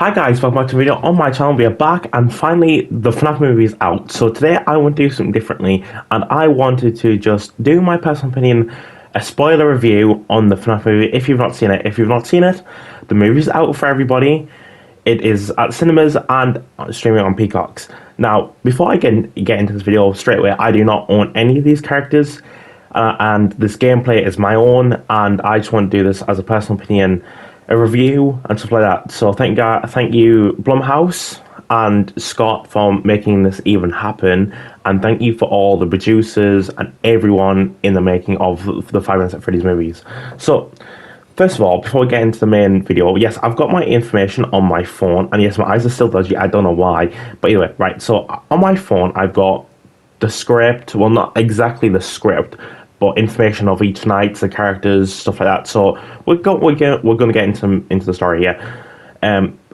Hi guys, welcome back to a video on my channel. We are back and finally the FNAF movie is out. So today I want to do something differently and I wanted to just do my personal opinion, a spoiler review on the FNAF movie if you've not seen it. If you've not seen it, the movie's out for everybody. It is at cinemas and streaming on Peacocks. Now, before I get into this video straight away, I do not own any of these characters and this gameplay is my own and I just want to do this as a personal opinion, a review and stuff like that. So thank you Blumhouse and Scott for making this even happen, and thank you for all the producers and everyone in the making of the Five Nights at Freddy's movies. So first of all, before we get into the main video, yes, I've got my information on my phone, and yes, my eyes are still dodgy, I don't know why, but anyway, right, so on my phone I've got the script, well, not exactly the script, but information of each night, the characters, stuff like that. So we're going to get into the story here.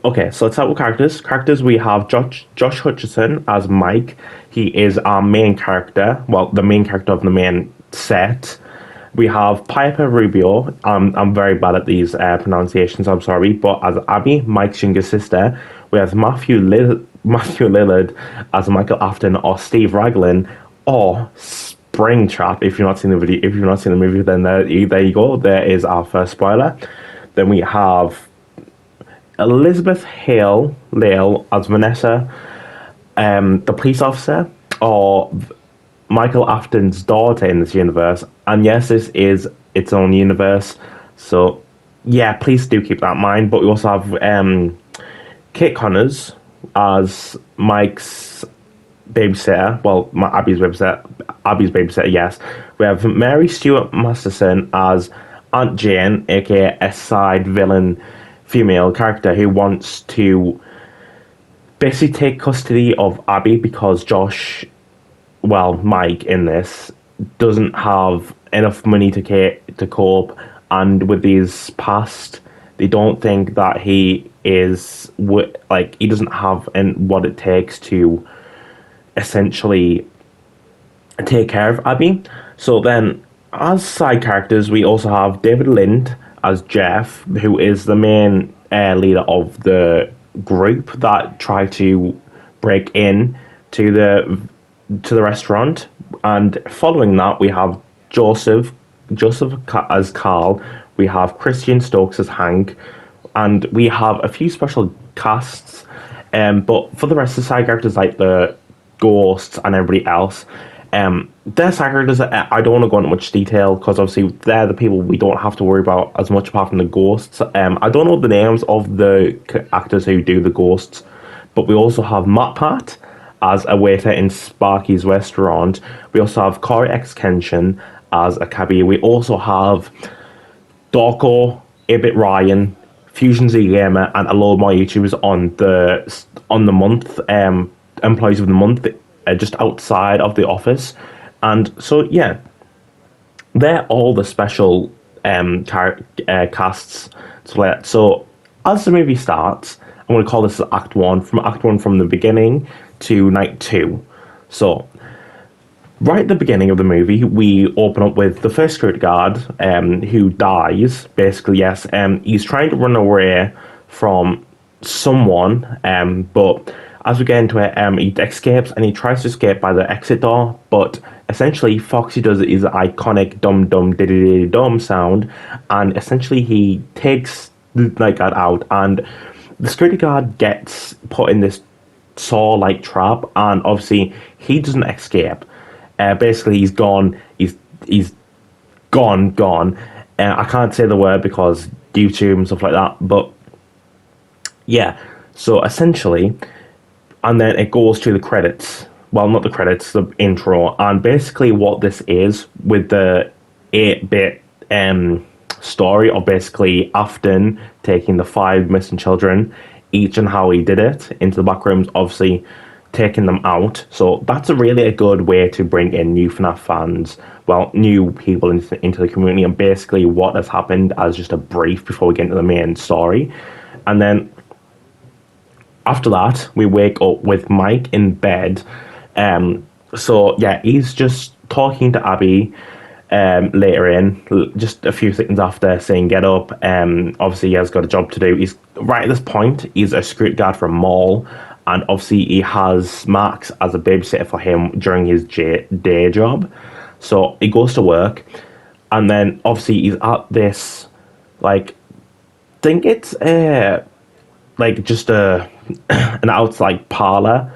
Okay, so let's start with characters. Characters, we have Josh Hutcherson as Mike. He is our main character. Well, the main character of the main set. We have Piper Rubio. I'm very bad at these pronunciations. I'm sorry, but as Abby, Mike's younger sister. We have Matthew Lillard as Michael Afton or Steve Raglan or Springtrap. If you've not seen the video, if you've not seen the movie, then there you go. There is our first spoiler. Then we have Elizabeth Lale as Vanessa, the police officer, or Michael Afton's daughter in this universe. And yes, this is its own universe. So yeah, please do keep that in mind. But we also have Kate Connors as Mike's babysitter, well, Abby's babysitter, yes. We have Mary Stuart Masterson as Aunt Jane, aka a side villain female character who wants to basically take custody of Abby because Mike in this doesn't have enough money to cope, and with his past, they don't think that he is he doesn't have what it takes to essentially take care of Abby. So then, as side characters, we also have David Lind as Jeff, who is the main leader of the group that try to break in to the restaurant. And following that, we have Joseph as Carl. We have Christian Stokes as Hank, and we have a few special casts. But for the rest of the side characters, like the ghosts and everybody else, their side characters, I don't want to go into much detail because obviously they're the people we don't have to worry about as much apart from the ghosts. I don't know the names of the actors who do the ghosts, but we also have Matt Pat as a waiter in Sparky's restaurant. We also have Corey X Kenshin as a cabbie. We also have Dorko, A-Bit Ryan, Fusion Z Gamer, and a load more YouTubers on the month, employees of the month, just outside of the office. And so yeah, they're all the special casts. So as the movie starts, I'm going to call this Act 1, from the beginning to night 2. So right at the beginning of the movie, we open up with the first security guard who dies. Basically, yes, he's trying to run away from someone, but as we get into it, he escapes and he tries to escape by the exit door, but essentially Foxy does his iconic dum dum diddy dum sound, and essentially he takes the night guard out, and the security guard gets put in this saw-like trap, and obviously he doesn't escape. Basically, he's gone. He's gone. I can't say the word because YouTube and stuff like that, but yeah. So essentially, and then it goes to the credits. Well, not the credits, the intro. And basically what this is, with the 8-bit story of basically Afton taking the 5 missing children, each and how he did it, into the back rooms, obviously taking them out. So that's really a good way to bring in new FNAF fans, well, new people into the community, and basically what has happened as just a brief before we get into the main story. And then after that, we wake up with Mike in bed. So yeah, he's just talking to Abby, later in, just a few seconds after saying get up. Obviously, he has got a job to do. He's right at this point. He's a security guard for a mall, and obviously he has Max as a babysitter for him during his day job. So he goes to work, and then obviously he's at this, like, think it's like just an outside parlor,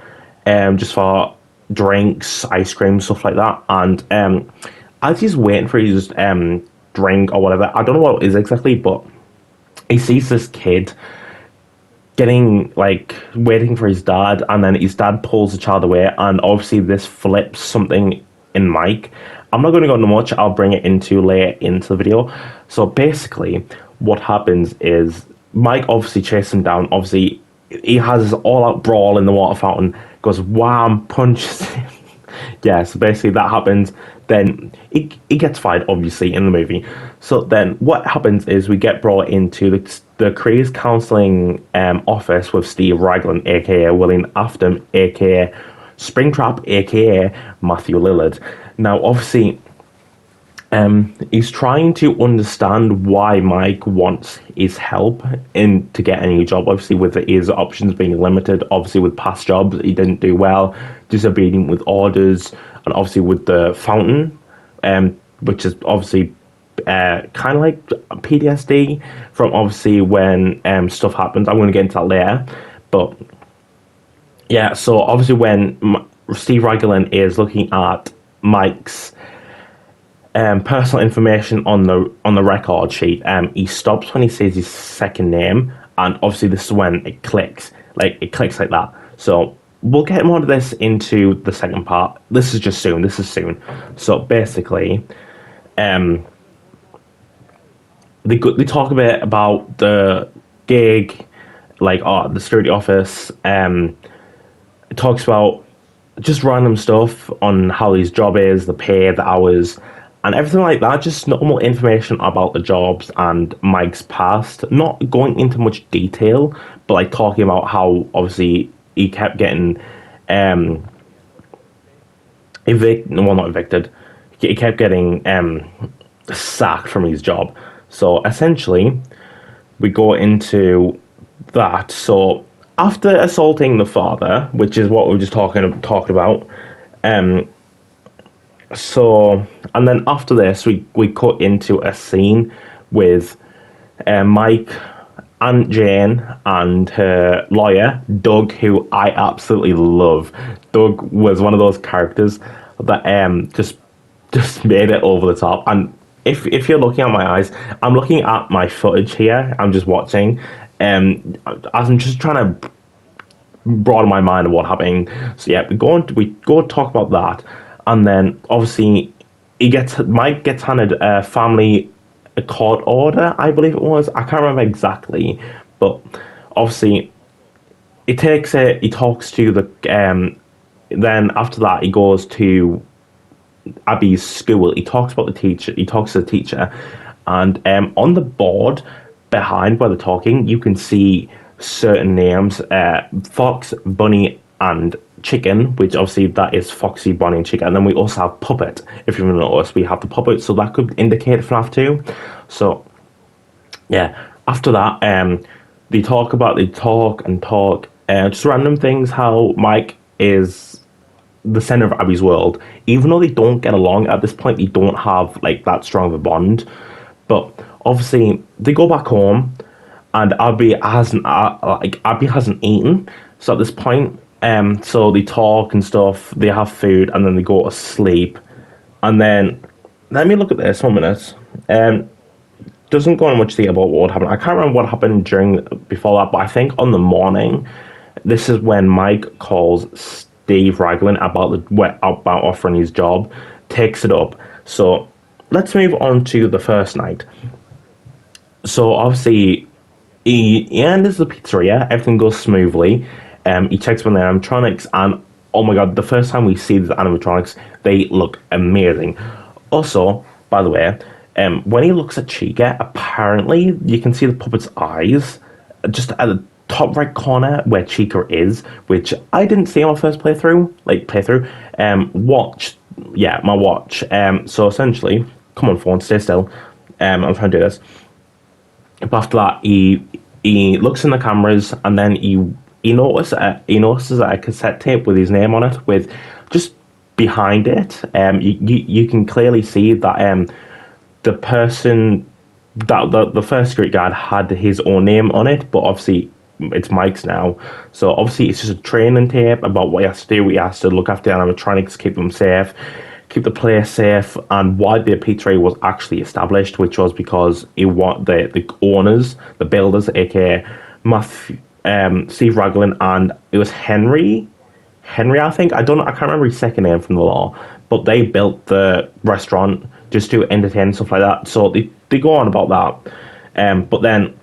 just for drinks, ice cream, stuff like that. And as he's waiting for his drink or whatever, I don't know what it is exactly, but he sees this kid getting, like, waiting for his dad, and then his dad pulls the child away, and obviously this flips something in Mike. I'm not going to go into much. I'll bring it into later into the video. So basically, what happens is Mike obviously chases him down. Obviously, he has this all-out brawl in the water fountain. Goes wham, punches him. Yeah, so basically that happens. Then he gets fired, obviously, in the movie. So then what happens is we get brought into the careers counselling office with Steve Raglan, a.k.a. William Afton, a.k.a. Springtrap, a.k.a. Matthew Lillard. Now, obviously, he's trying to understand why Mike wants his help to get a new job. Obviously, with his options being limited, obviously with past jobs, he didn't do well, disobedient with orders, and obviously with the fountain, which is obviously kind of like PTSD from obviously when stuff happens. I'm going to get into that later, but yeah. So obviously, when Steve Raglan is looking at Mike's personal information on the record sheet, he stops when he says his second name, and obviously this is when it clicks. Like, it clicks like that. So we'll get more of this into the second part. This is soon. So basically, they talk a bit about the gig, like, the security office. It talks about just random stuff on how his job is, the pay, the hours, and everything like that. Just normal information about the jobs and Mike's past. Not going into much detail, but like talking about how obviously he kept getting not evicted. He kept getting sacked from his job. So essentially, we go into that. So after assaulting the father, which is what we were just talking about, so, and then after this, we cut into a scene with Mike, Aunt Jane, and her lawyer, Doug, who I absolutely love. Doug was one of those characters that just made it over the top. And if you're looking at my eyes, I'm looking at my footage here. I'm just watching, I'm just trying to broaden my mind of what happened. So yeah, we go talk about that. And then obviously Mike gets handed a court order, I believe it was. I can't remember exactly, but obviously he takes it. He talks to the. Then after that, he goes to Abby's school. He talks about the teacher. He talks to the teacher, and on the board behind where they're talking, you can see certain names: Fox, Bunny, and Chicken, which obviously that is Foxy, Bonnie, and Chicken. And then we also have Puppet. If you've noticed, we have the Puppet, so that could indicate FNAF 2. So yeah, after that, they talk and talk, just random things. How Mike is the center of Abby's world, even though they don't get along at this point. They don't have like that strong of a bond. But obviously, they go back home, and Abby hasn't eaten. So at this point, so they talk and stuff, they have food, and then they go to sleep. And then, let me look at this 1 minute. Doesn't go on much detail about what happened. I can't remember what happened before that, but I think on the morning, this is when Mike calls Steve Raglan about offering his job, takes it up. So let's move on to the first night. So obviously, he enters the pizzeria, everything goes smoothly. He checks on the animatronics, and oh my god, the first time we see the animatronics, they look amazing. Also, by the way, when he looks at Chica, apparently you can see the puppet's eyes just at the top right corner where Chica is, which I didn't see on my first playthrough. My watch. So essentially, come on, phone, stay still. I'm trying to do this. But after that, he looks in the cameras, and then he notices a cassette tape with his name on it, with just behind it. You can clearly see that the person that the first security guard had his own name on it, but obviously it's Mike's now. So obviously it's just a training tape about what he has to do. He has to look after the animatronics, keep them safe, keep the place safe, and why the pizzeria was actually established, which was because it want the owners, the builders, aka Matthew, Steve Raglan, and it was Henry, I think. I don't know. I can't remember his second name from the law, but they built the restaurant just to entertain and stuff like that. So they go on about that. But then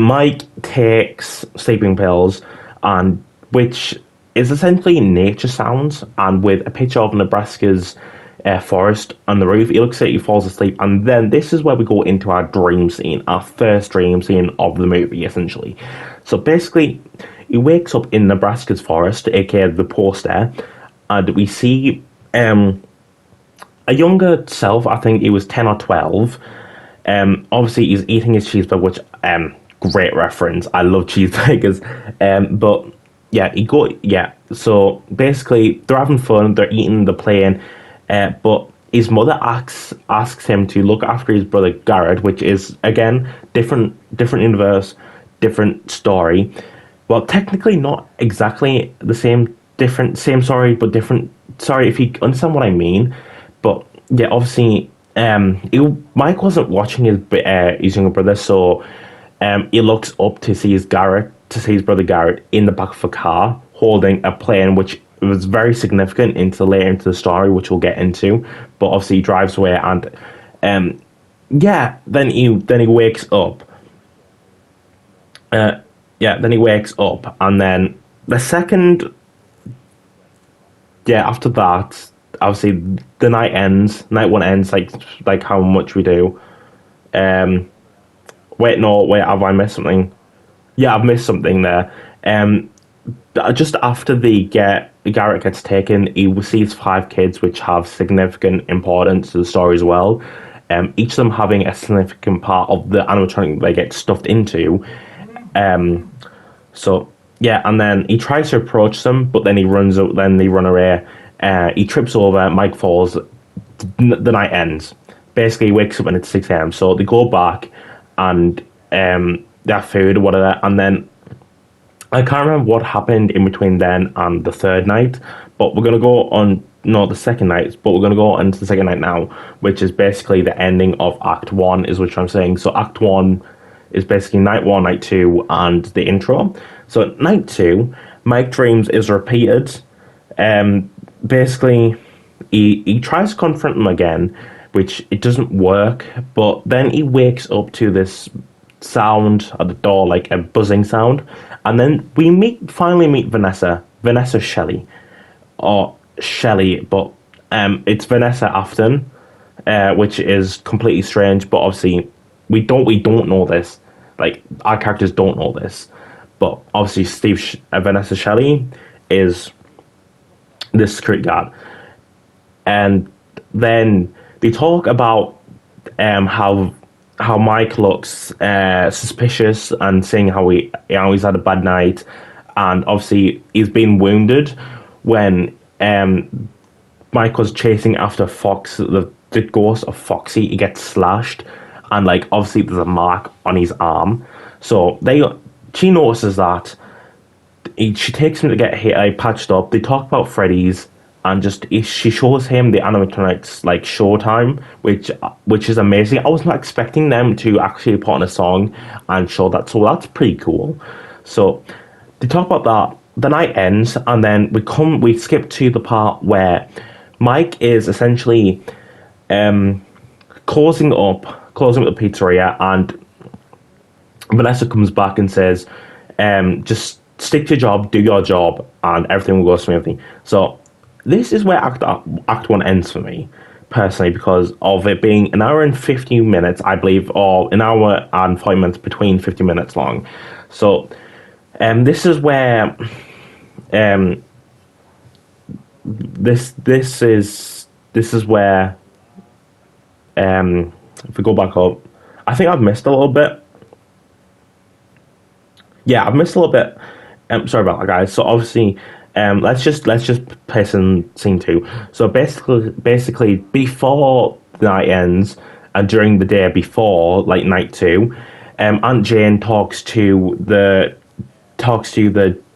Mike takes sleeping pills, and which is essentially nature sounds, and with a picture of Nebraska's forest on the roof, he looks at it, he falls asleep, and then this is where we go into our dream scene, our first dream scene of the movie, essentially. So basically, he wakes up in Nebraska's forest, aka the poster, and we see a younger self. I think he was 10 or 12. Obviously, he's eating his cheeseburger, which great reference. I love cheeseburgers. But yeah. So basically, they're having fun. They're eating. They're playing. But his mother asks him to look after his brother Garrett, which is again different universe, different story. Well, technically not exactly the same story, but different. Sorry if you understand what I mean. But yeah, obviously, Mike wasn't watching his younger brother, so he looks up to see his brother Garrett in the back of a car holding a plane, which was very significant later into the story, which we'll get into. But obviously, he drives away, and then he wakes up. Then he wakes up, and then the second, after that, obviously the night ends. Night one ends like how much we do. Wait, have I missed something? Yeah, I've missed something there. Just after Garrett gets taken, he receives 5 kids, which have significant importance to the story as well. Each of them having a significant part of the animatronic they get stuffed into. And then he tries to approach them, but then they run away. He trips over, Mike falls, the night ends. Basically, he wakes up and it's 6 a.m. So they go back and they have food or whatever, and then I can't remember what happened in between then and the third night, but we're going to go on, no, the second night, but we're going to go into the second night now, which is basically the ending of Act 1, is what I'm saying. So Act 1 is basically night 1, night 2, and the intro. So night 2, Mike Dreams is repeated. Basically, he tries to confront him again, which it doesn't work, but then he wakes up to this sound at the door, like a buzzing sound, and then we finally meet Vanessa Shelley, or Shelley, but it's Vanessa Afton, which is completely strange, but obviously we don't know this, like our characters don't know this, but obviously Vanessa Shelley is this security guard, and then they talk about how Mike looks suspicious, and saying how he's had a bad night, and obviously he's been wounded when Mike was chasing after Fox, the ghost of Foxy. He gets slashed, and like obviously there's a mark on his arm. So she notices that. She takes him to get patched up. They talk about Freddy's, and she shows him the animatronics like showtime, which is amazing. I was not expecting them to actually put on a song and show that, so that's pretty cool. So they talk about that. The night ends, and then we skip to the part where Mike is essentially closing up the pizzeria, and Vanessa comes back and says, just stick to your job, do your job, and everything will go smoothly. So this is where Act 1 ends for me, personally, because of it being an hour and 15 minutes, I believe, or an hour and 5 minutes, between 50 minutes long. So this is where this is where if we go back up, I think I've missed a little bit. Yeah, I've missed a little bit. Sorry about that, guys. So obviously, let's just play some scene two. So basically, before the night ends and during the day before, like night two, Aunt Jane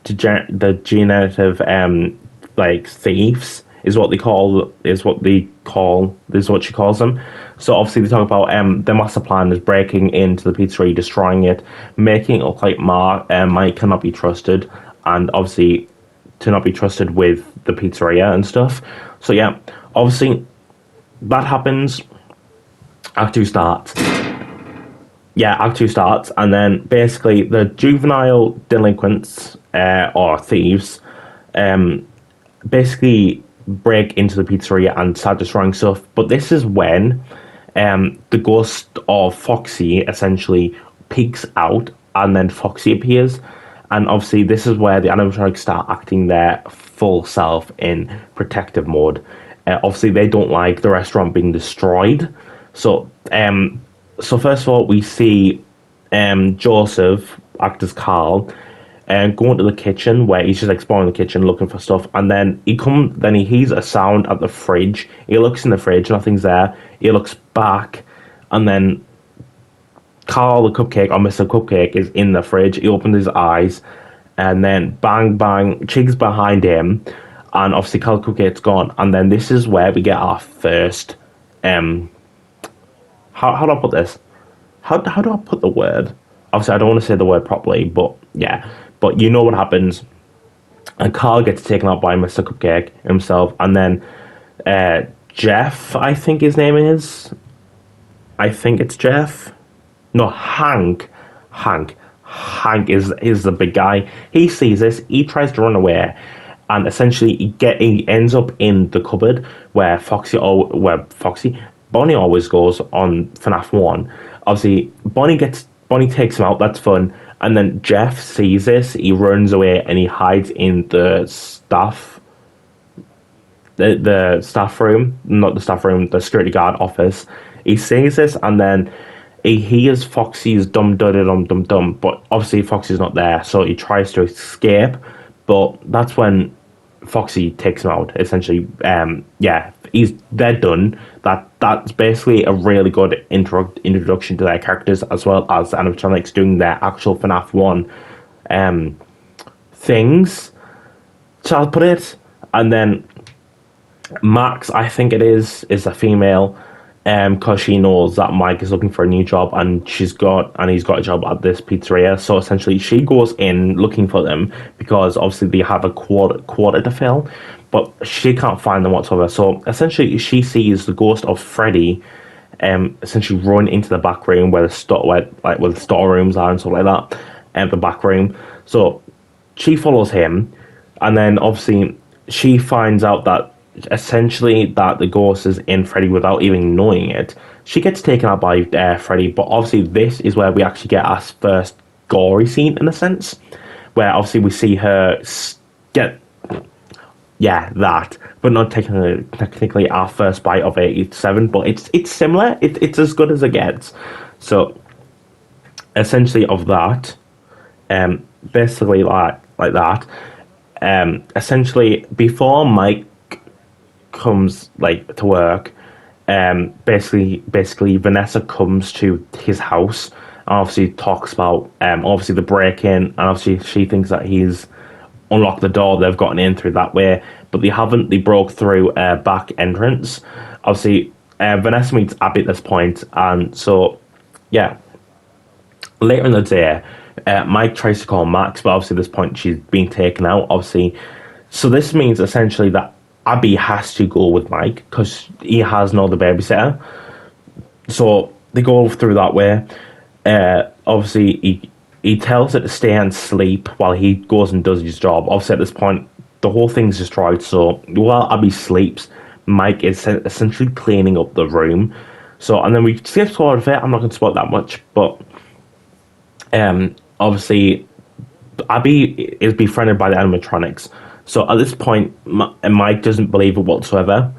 degenerative like thieves is what she calls them. So obviously they talk about their master plan is breaking into the pizzeria, destroying it, making it look like Mike cannot be trusted, and obviously to not be trusted with the pizzeria and stuff. So yeah, obviously that happens. Act two starts. Yeah, Act two starts, and then basically the juvenile delinquents or thieves basically break into the pizzeria and start destroying stuff. But this is when the ghost of Foxy essentially peeks out, and then Foxy appears. And obviously, this is where the animatronics start acting their full self in protective mode. Obviously, they don't like the restaurant being destroyed. So first of all, we see Joseph, act as Carl, and go into the kitchen where he's just exploring the kitchen looking for stuff, and then he hears a sound at the fridge. He looks in the fridge, nothing's there. He looks back, and then Carl the cupcake, or Mr. Cupcake, is in the fridge. He opens his eyes, and then bang bang, Chig's behind him, and obviously Carl the Cupcake's gone. And then this is where we get our first how do I put this? How do I put the word? Obviously, I don't want to say the word properly, but yeah. But you know what happens. And Carl gets taken out by Mr. Cupcake himself. And then Jeff, I think his name is. I think it's Jeff. No, Hank. Hank is the big guy. He sees this. He tries to run away. And essentially, he ends up in the cupboard where Bonnie always goes on FNAF 1. Obviously, Bonnie takes him out, that's fun. And then Jeff sees this, he runs away and he hides in the staff room, not the staff room, the security guard office. He sees this, and then he hears Foxy's dum dum dum dum, but obviously Foxy's not there, so he tries to escape, but that's when Foxy takes him out, essentially. They're done. That's basically a really good introduction to their characters, as well as the animatronics doing their actual FNAF 1 things, so I'll put it. And then Max, I think it is a female, because she knows that Mike is looking for a new job, and he's got a job at this pizzeria. So essentially, she goes in looking for them because obviously they have a quarter to fill, but she can't find them whatsoever. So essentially, she sees the ghost of Freddy, essentially run into the back room where the storerooms are and stuff like that, and the back room. So she follows him, and then obviously she finds out that essentially that the ghost is in Freddy without even knowing it. She gets taken out by Freddy, but obviously this is where we actually get our first gory scene, in a sense, where obviously we see her get that, but not technically our first bite of 87, but it's similar. It's as good as it gets. So essentially of that, basically like that, essentially before Mike comes to work, basically Vanessa comes to his house and obviously talks about obviously the break-in, and obviously she thinks that he's unlocked the door, they've gotten in through that way, but they broke through a back entrance. Obviously Vanessa meets Abby at this point, and so yeah, later in the day Mike tries to call Max, but obviously at this point she's been taken out, obviously. So this means essentially that Abby has to go with Mike because he has no other babysitter. So they go through that way. Obviously, he tells her to stay and sleep while he goes and does his job. Obviously, at this point, the whole thing's destroyed. So while Abby sleeps, Mike is essentially cleaning up the room. So, and then we skip forward of it. I'm not going to spoil that much, but obviously, Abby is befriended by the animatronics. So at this point, Mike doesn't believe it whatsoever.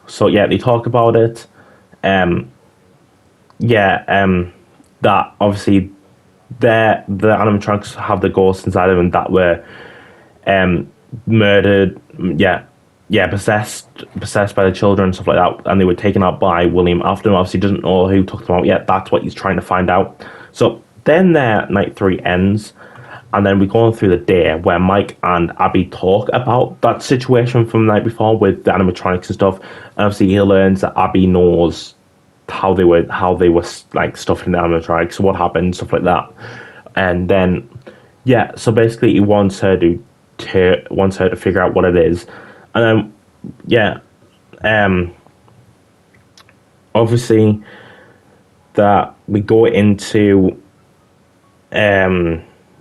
So yeah, they talk about it. um, yeah, that obviously the animatronics have the ghosts inside of them that were um murdered, yeah, possessed by the children and stuff like that, and they were taken out by William Afton. Obviously doesn't know who took them out yet. That's what he's trying to find out. So then there night three ends, and then we go on through the day where Mike and Abby talk about that situation from the night before with the animatronics and stuff. And obviously he learns that Abby knows how they were like stuffed in the animatronics, what happened, stuff like that. And then yeah, so basically he wants her to figure out what it is. And then yeah, um obviously that we go into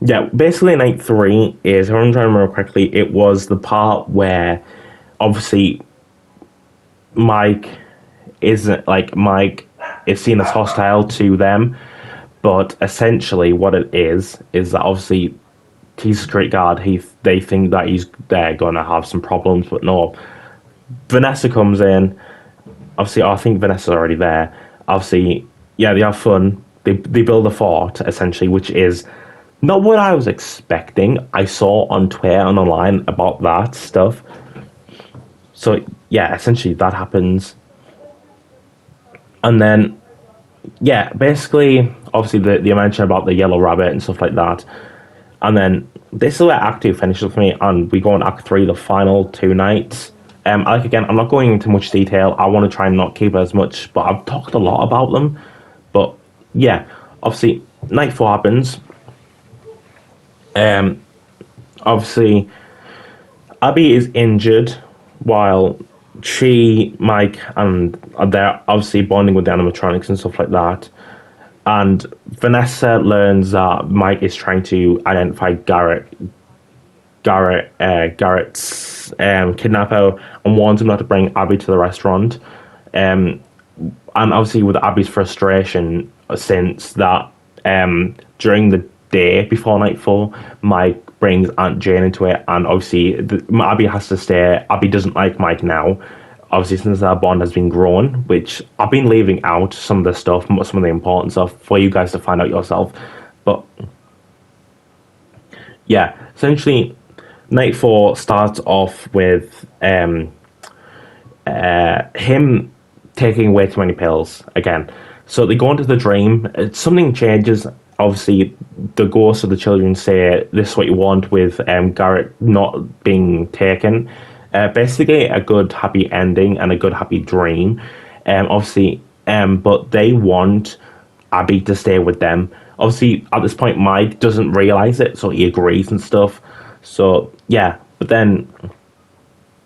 yeah, basically night three is, if I'm trying to remember correctly, it was the part where obviously Mike Mike is seen as hostile to them, but essentially what it is that obviously he's a security guard. They think that they're gonna have some problems, but no. Vanessa comes in. Obviously, I think Vanessa's already there. Obviously, yeah, they have fun. They build a fort essentially, which is not what I was expecting. I saw on Twitter and online about that stuff. So yeah, essentially that happens, and then yeah, basically, obviously the mention about the yellow rabbit and stuff like that, and then this is where Act Two finishes for me, and we go on Act Three, the final two nights. Like again, I'm not going into much detail. I want to try and not keep it as much, but I've talked a lot about them. But yeah, obviously, night four happens. Obviously, Abby is injured while Mike, and they're obviously bonding with the animatronics and stuff like that. And Vanessa learns that Mike is trying to identify Garrett's kidnapper, and warns him not to bring Abby to the restaurant. And obviously, with Abby's frustration, since that during the day before nightfall, Mike brings Aunt Jane into it, and obviously Abby has to stay. Abby doesn't like Mike now, obviously, since their bond has been grown, which I've been leaving out some of the stuff, some of the important stuff for you guys to find out yourself. But yeah, essentially, night four starts off with him taking way too many pills again. So they go into the dream. Something changes. Obviously, the ghosts of the children say this is what you want, with Garrett not being taken. Basically, a good happy ending and a good happy dream. Obviously, but they want Abby to stay with them. Obviously, at this point, Mike doesn't realize it, so he agrees and stuff. So yeah, but then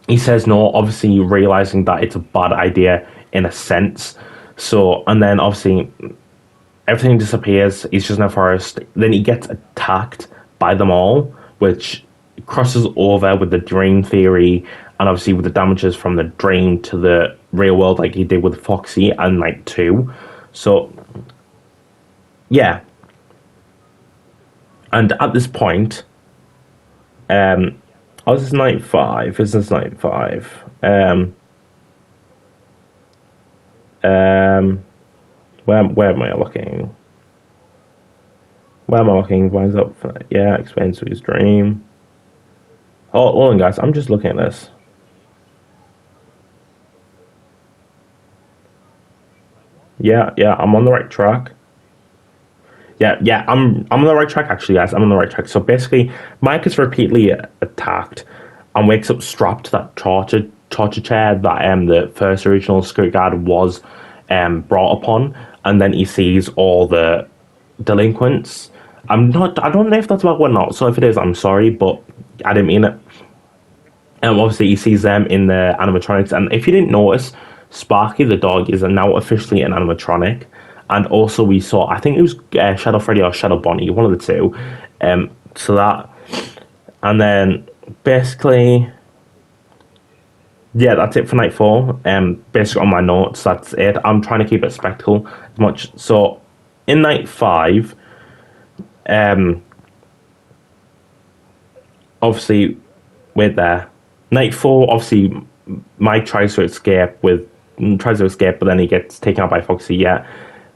he says no, obviously realizing that it's a bad idea in a sense. So, and then obviously everything disappears. He's just in a forest. Then he gets attacked by them all, which crosses over with the dream theory, and obviously with the damages from the dream to the real world, like he did with Foxy and Night 2. So, yeah. And at this point, oh, this is Night 5. This is Night 5. Where am I looking? Where am I looking? Why is up? Yeah, explains to his dream. Oh, hold on, guys. I'm just looking at this. Yeah, I'm on the right track. Yeah, I'm on the right track, actually, guys. I'm on the right track. So basically, Mike is repeatedly attacked and wakes up strapped to that torture chair that the first original security guard was brought upon, and then he sees all the delinquents. I don't know if that's about one or not. So if it is, I'm sorry, but I didn't mean it. Obviously, he sees them in the animatronics, and if you didn't notice, Sparky the dog is now officially an animatronic. And also, we saw, I think it was Shadow Freddy or Shadow Bonnie, one of the two. So that, and then basically, yeah, that's it for Night 4. Basically, on my notes, that's it. I'm trying to keep it spectacle as much. So, in Night 5, obviously, we're there. Night 4, obviously, Mike tries to escape with tries to escape, but then he gets taken out by Foxy. Yeah,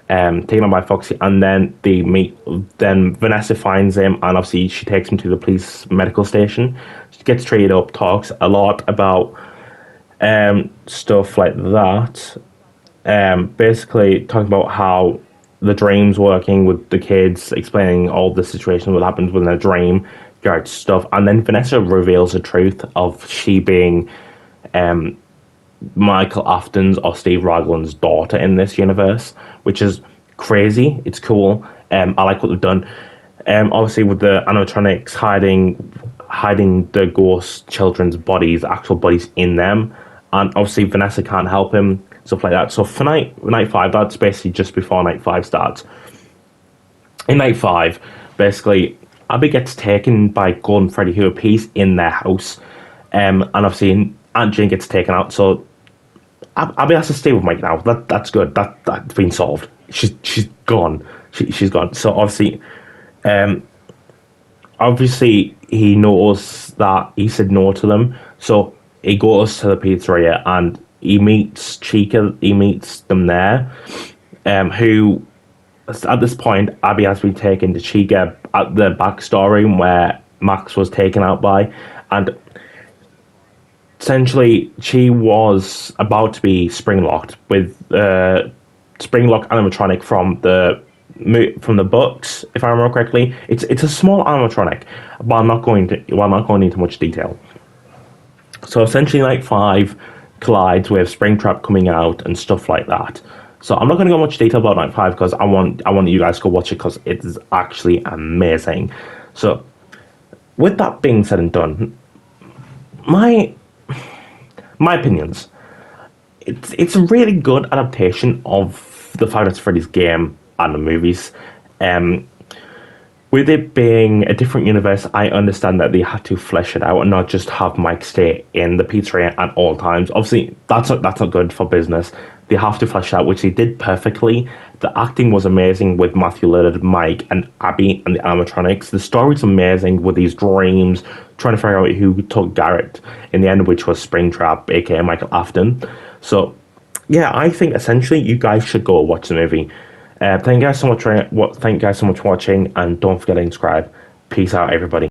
taken out by Foxy, and then they meet. Then Vanessa finds him, and obviously she takes him to the police medical station. She gets treated up, talks a lot about stuff like that. Basically talking about how the dream's working with the kids, explaining all the situation what happens within a dream, guard stuff, and then Vanessa reveals the truth of she being Michael Afton's or Steve Raglan's daughter in this universe, which is crazy. It's cool. I like what they've done. Obviously, with the animatronics hiding the ghost children's bodies, actual bodies in them, and obviously Vanessa can't help him, stuff like that. So for night five, that's basically just before night five starts. In night five, basically Abby gets taken by Gordon and Freddy, who appears in their house, and obviously Aunt Jane gets taken out. So Abby has to stay with Mike now. That's good. That's been solved. She's gone. She's gone. So obviously he knows that he said no to them. So he goes to the pizzeria and he meets Chica. He meets them there. Who at this point Abby has been taken to Chica at the backstory where Max was taken out by, and essentially she was about to be spring locked with spring lock animatronic from the books, if I remember correctly. It's a small animatronic, but I'm not going into much detail. So essentially, night five collides with Springtrap coming out and stuff like that. So I'm not going to go much detail about night five because I want you guys to go watch it because it is actually amazing. So with that being said and done, my opinions. It's a really good adaptation of the Five Nights at Freddy's game and the movies. With it being a different universe, I understand that they had to flesh it out and not just have Mike stay in the pizzeria at all times. Obviously, that's not good for business. They have to flesh it out, which they did perfectly. The acting was amazing with Matthew Lillard, Mike, and Abby, and the animatronics. The story's amazing with these dreams, trying to figure out who took Garrett in the end, which was Springtrap, aka Michael Afton. So, yeah, I think essentially you guys should go watch the movie. Thank you guys so much for watching, and don't forget to subscribe. Peace out, everybody.